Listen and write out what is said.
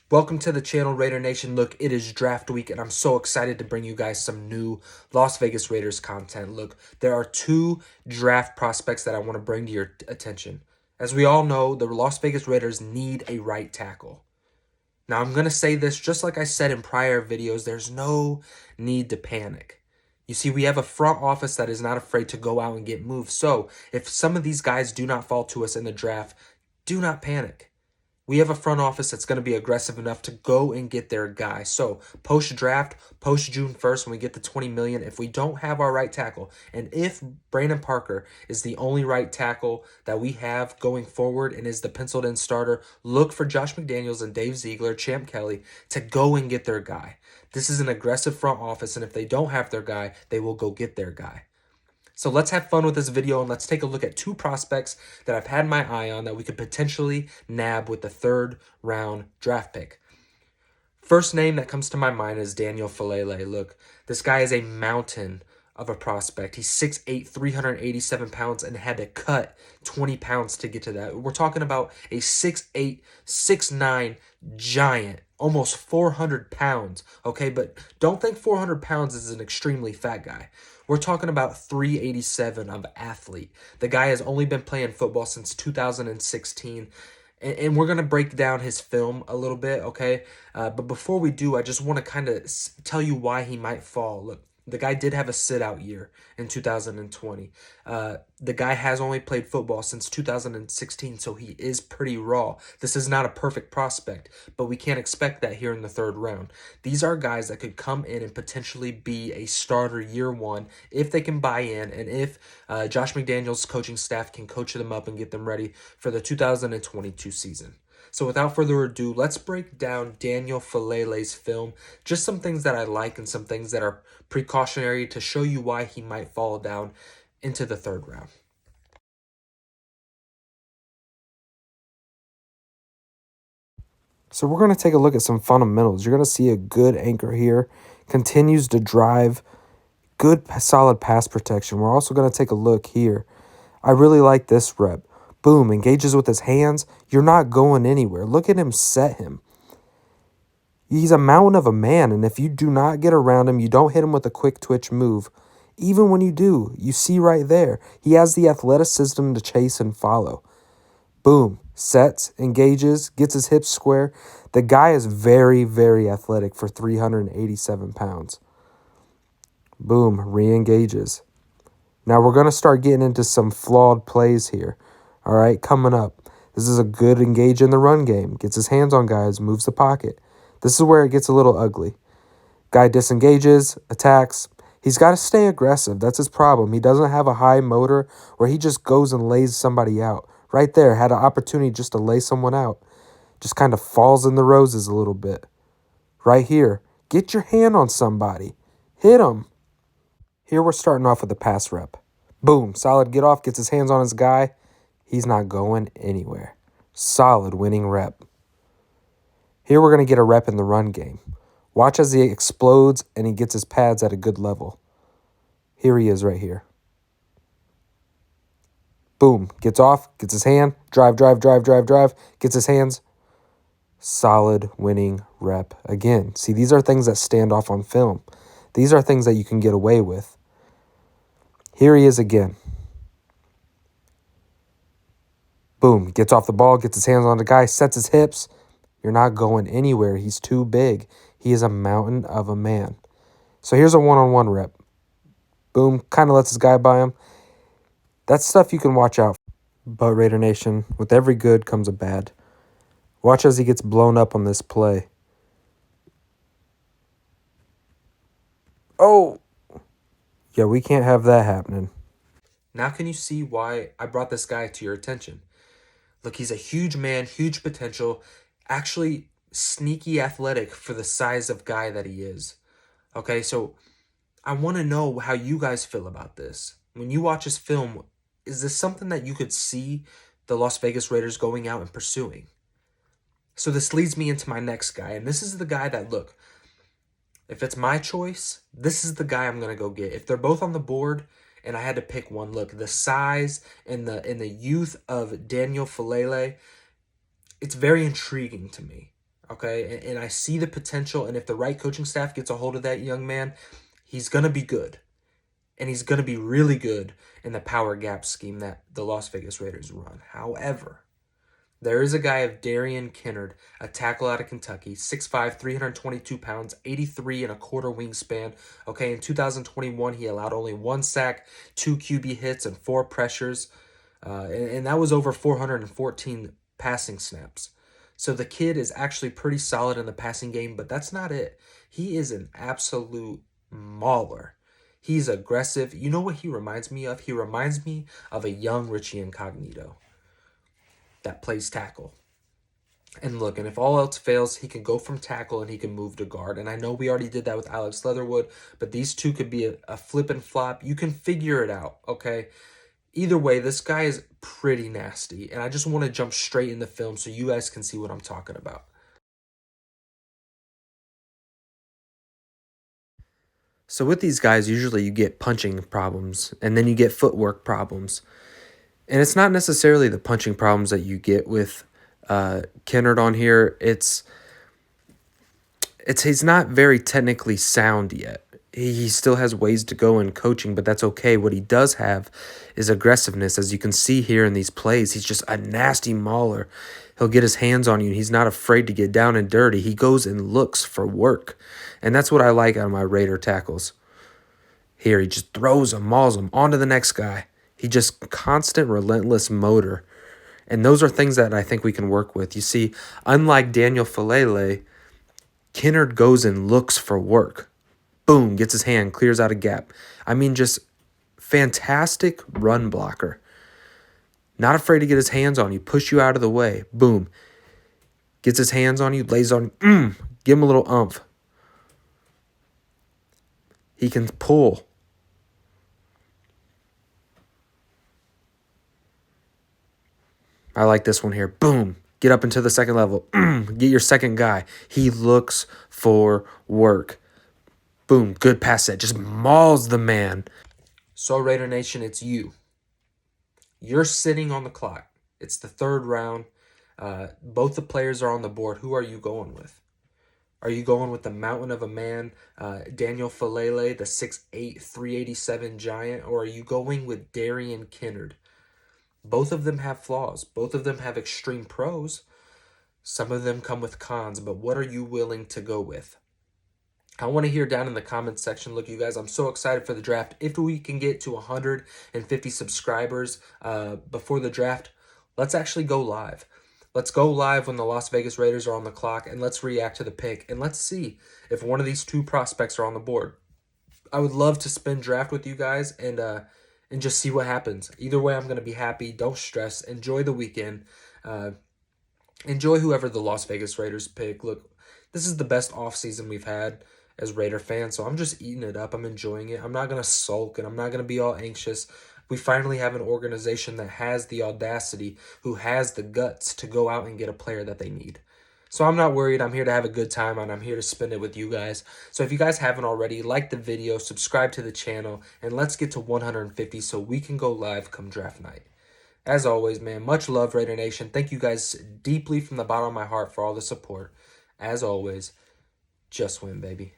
Welcome to the channel, Raider Nation. Look, it is draft week, and I'm so excited to bring you guys some new Las Vegas Raiders content. Look, there are two draft prospects that I want to bring to your attention. As we all know, the Las Vegas Raiders need a right tackle. Now, I'm going to say this just like I said in prior videos, there's no need to panic. You see, we have a front office that is not afraid to go out and get moved. So, if some of these guys do not fall to us in the draft, do not panic. We have a front office that's going to be aggressive enough to go and get their guy. So post-draft, post-June 1st, when we get the $20 million, if we don't have our right tackle, and if Brandon Parker is the only right tackle that we have going forward and is the penciled-in starter, look for Josh McDaniels and Dave Ziegler, Champ Kelly, to go and get their guy. This is an aggressive front office, and if they don't have their guy, they will go get their guy. So let's have fun with this video and let's take a look at two prospects that I've had my eye on that we could potentially nab with the third round draft pick. First name that comes to my mind is Daniel Faalele. Look, this guy is a mountain of a prospect. He's 6'8", 387 pounds, and had to cut 20 pounds to get to that. We're talking about a 6'8", 6'9", giant, almost 400 pounds, okay? But don't think 400 pounds is an extremely fat guy. We're talking about 387 of athlete. The guy has only been playing football since 2016. And we're going to break down his film a little bit, okay? But before we do, I just want to kind of tell you why he might fall. Look, the guy did have a sit-out year in 2020. The guy has only played football since 2016, so he is pretty raw. This is not a perfect prospect, but we can't expect that here in the third round. These are guys that could come in and potentially be a starter year one if they can buy in, and if Josh McDaniels' coaching staff can coach them up and get them ready for the 2022 season. So without further ado, let's break down Daniel Faalele's film. Just some things that I like and some things that are precautionary to show you why he might fall down into the third round. So we're going to take a look at some fundamentals. You're going to see a good anchor here. Continues to drive. Good, solid pass protection. We're also going to take a look here. I really like this rep. Boom, engages with his hands. You're not going anywhere. Look at him set him. He's a mountain of a man, and if you do not get around him, you don't hit him with a quick twitch move. Even when you do, you see right there, he has the athleticism to chase and follow. Boom, sets, engages, gets his hips square. The guy is very, very athletic for 387 pounds. Boom, re-engages. Now we're going to start getting into some flawed plays here. All right, coming up. This is a good engage in the run game. Gets his hands on guys, moves the pocket. This is where it gets a little ugly. Guy disengages, attacks. He's got to stay aggressive. That's his problem. He doesn't have a high motor where he just goes and lays somebody out. Right there, had an opportunity just to lay someone out. Just kind of falls in the roses a little bit. Right here, get your hand on somebody. Hit him. Here we're starting off with a pass rep. Boom, solid get off, gets his hands on his guy. He's not going anywhere. Solid winning rep. Here we're going to get a rep in the run game. Watch as he explodes and he gets his pads at a good level. Here he is right here. Boom, gets off, gets his hand, drive, gets his hands. Solid winning rep again. See, these are things that stand off on film. These are things that you can get away with. Here he is again. Boom, gets off the ball, gets his hands on the guy, sets his hips. You're not going anywhere. He's too big. He is a mountain of a man. So here's a one-on-one rep. Boom, kind of lets his guy by him. That's stuff you can watch out for. But Raider Nation, with every good comes a bad. Watch as he gets blown up on this play. Oh! Yeah, we can't have that happening. Now can you see why I brought this guy to your attention? Look, he's a huge man, huge potential, actually sneaky athletic for the size of guy that he is. Okay, so I want to know how you guys feel about this. When you watch his film, is this something that you could see the Las Vegas Raiders going out and pursuing? So this leads me into my next guy, and this is the guy that, look, if it's my choice, this is the guy I'm going to go get. If they're both on the board and I had to pick one, look, the size and the youth of Daniel Faalele, it's very intriguing to me. okay? And I see the potential, and if the right coaching staff gets a hold of that young man, he's going to be good. And he's going to be really good in the power gap scheme that the Las Vegas Raiders run. However, there is a guy of Darian Kinnard, a tackle out of Kentucky, 6'5", 322 pounds, 83 and a quarter wingspan. Okay, in 2021, he allowed only 1 sack, 2 QB hits, and 4 pressures. And that was over 414 passing snaps. So the kid is actually pretty solid in the passing game, but that's not it. He is an absolute mauler. He's aggressive. You know what he reminds me of? He reminds me of a young Richie Incognito that plays tackle. And look, and if all else fails, he can go from tackle and he can move to guard. And I know we already did that with Alex Leatherwood, but these two could be a flip and flop. You can figure it out, okay? Either way, this guy is pretty nasty. And I just want to jump straight in the film so you guys can see what I'm talking about. So with these guys, usually you get punching problems, and then you get footwork problems. And it's not necessarily the punching problems that you get with Kinnard on here. It's he's not very technically sound yet. He still has ways to go in coaching, but that's okay. What he does have is aggressiveness. As you can see here in these plays, he's just a nasty mauler. He'll get his hands on you, and he's not afraid to get down and dirty. He goes and looks for work, and that's what I like out of my Raider tackles. Here, he just throws them, mauls them, on to the next guy. He just constant, relentless motor. And those are things that I think we can work with. You see, unlike Daniel Faalele, Kinnard goes and looks for work. Boom, gets his hand, clears out a gap. I mean, just fantastic run blocker. Not afraid to get his hands on you, push you out of the way. Boom. Gets his hands on you, lays on you. Give him a little umph. He can pull. I like this one here. Boom. Get up into the second level. Get your second guy. He looks for work. Boom. Good pass set. Just mauls the man. So, Raider Nation, it's you. You're sitting on the clock. It's the 3rd round. Both the players are on the board. Who are you going with? Are you going with the mountain of a man, Daniel Faalele, the 6'8", 387 giant, or are you going with Darian Kinnard? Both of them have flaws. Both of them have extreme pros. Some of them come with cons, but what are you willing to go with? I want to hear down in the comments section. Look, you guys, I'm so excited for the draft. If we can get to 150 subscribers before the draft, let's actually go live. Let's go live when the Las Vegas Raiders are on the clock, and let's react to the pick, and let's see if one of these 2 prospects are on the board. I would love to spin draft with you guys and just see what happens. Either way, I'm going to be happy. Don't stress. Enjoy the weekend. Enjoy whoever the Las Vegas Raiders pick. Look, this is the best offseason we've had as Raider fans, so I'm just eating it up. I'm enjoying it. I'm not going to sulk, and I'm not going to be all anxious. We finally have an organization that has the audacity, who has the guts to go out and get a player that they need. So I'm not worried. I'm here to have a good time, and I'm here to spend it with you guys. So if you guys haven't already, like the video, subscribe to the channel, and let's get to 150 so we can go live come draft night. As always, man, much love, Raider Nation. Thank you guys deeply from the bottom of my heart for all the support. As always, just win, baby.